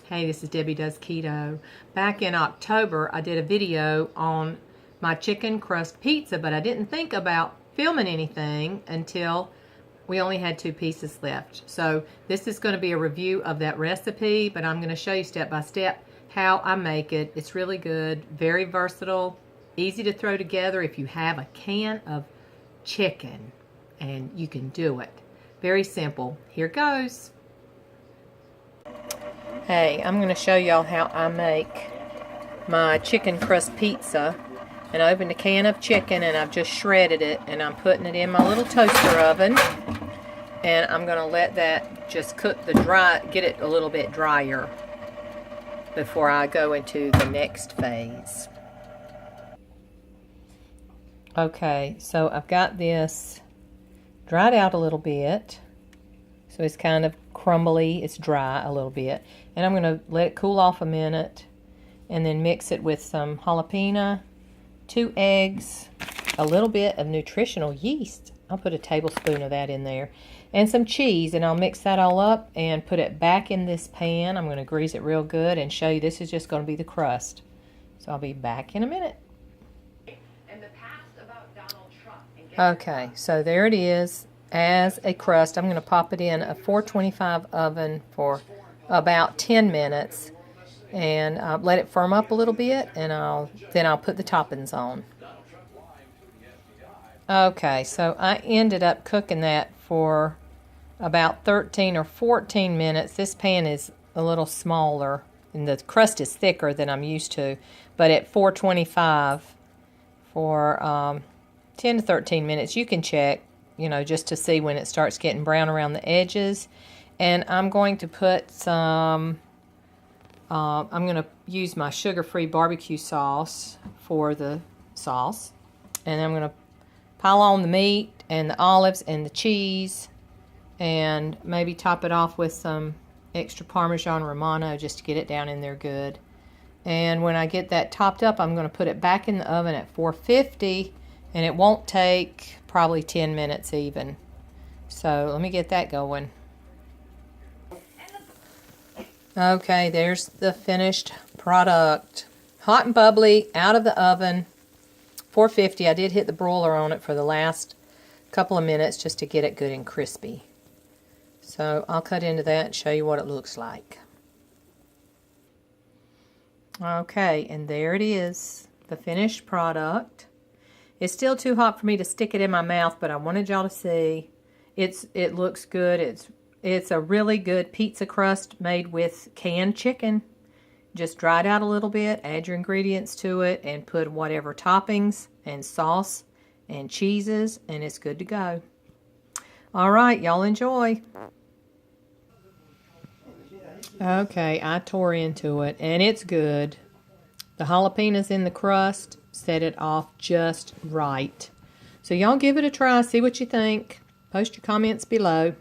Hey, this is Debbie Does Keto. Back in October, I did a video on my chicken crust pizza, but I didn't think about filming anything until we only had 2 pieces left. So this is going to be a review of that recipe, but I'm going to show you step by step how I make it. It's really good, very versatile, easy to throw together if you have a can of chicken, and you can do it. Very simple. Here goes. Hey, I'm going to show y'all how I make my chicken crust pizza. And I opened a can of chicken and I've just shredded it and I'm putting it in my little toaster oven. And I'm going to let that just cook get it a little bit drier before I go into the next phase. Okay, so I've got this dried out a little bit. So it's kind of crumbly, it's dry a little bit. And I'm going to let it cool off a minute and then mix it with some jalapeno, 2 eggs, a little bit of nutritional yeast. I'll put a tablespoon of that in there. And some cheese, and I'll mix that all up and put it back in this pan. I'm going to grease it real good and show you this is just going to be the crust. So I'll be back in a minute. Okay, so there it is as a crust. I'm going to pop it in a 425 oven for about 10 minutes and let it firm up a little bit, and then I'll put the toppings on. Okay, so I ended up cooking that for about 13 or 14 minutes. This pan is a little smaller and the crust is thicker than I'm used to, but at 425 for 10 to 13 minutes. You can check, just to see when it starts getting brown around the edges. And I'm going to put some, I'm going to use my sugar-free barbecue sauce for the sauce. And I'm going to pile on the meat and the olives and the cheese and maybe top it off with some extra Parmesan Romano just to get it down in there good. And when I get that topped up, I'm going to put it back in the oven at 450, and it won't take probably 10 minutes even. So let me get that going. Okay, there's the finished product. Hot and bubbly, out of the oven, 450. I did hit the broiler on it for the last couple of minutes just to get it good and crispy. So I'll cut into that and show you what it looks like. Okay, and there it is, the finished product. It's still too hot for me to stick it in my mouth, but I wanted y'all to see. It looks good. It's a really good pizza crust made with canned chicken. Just dry it out a little bit, add your ingredients to it, and put whatever toppings and sauce and cheeses, and it's good to go. All right, y'all enjoy. Okay, I tore into it, and it's good. The jalapenos in the crust set it off just right. So y'all give it a try, see what you think. Post your comments below.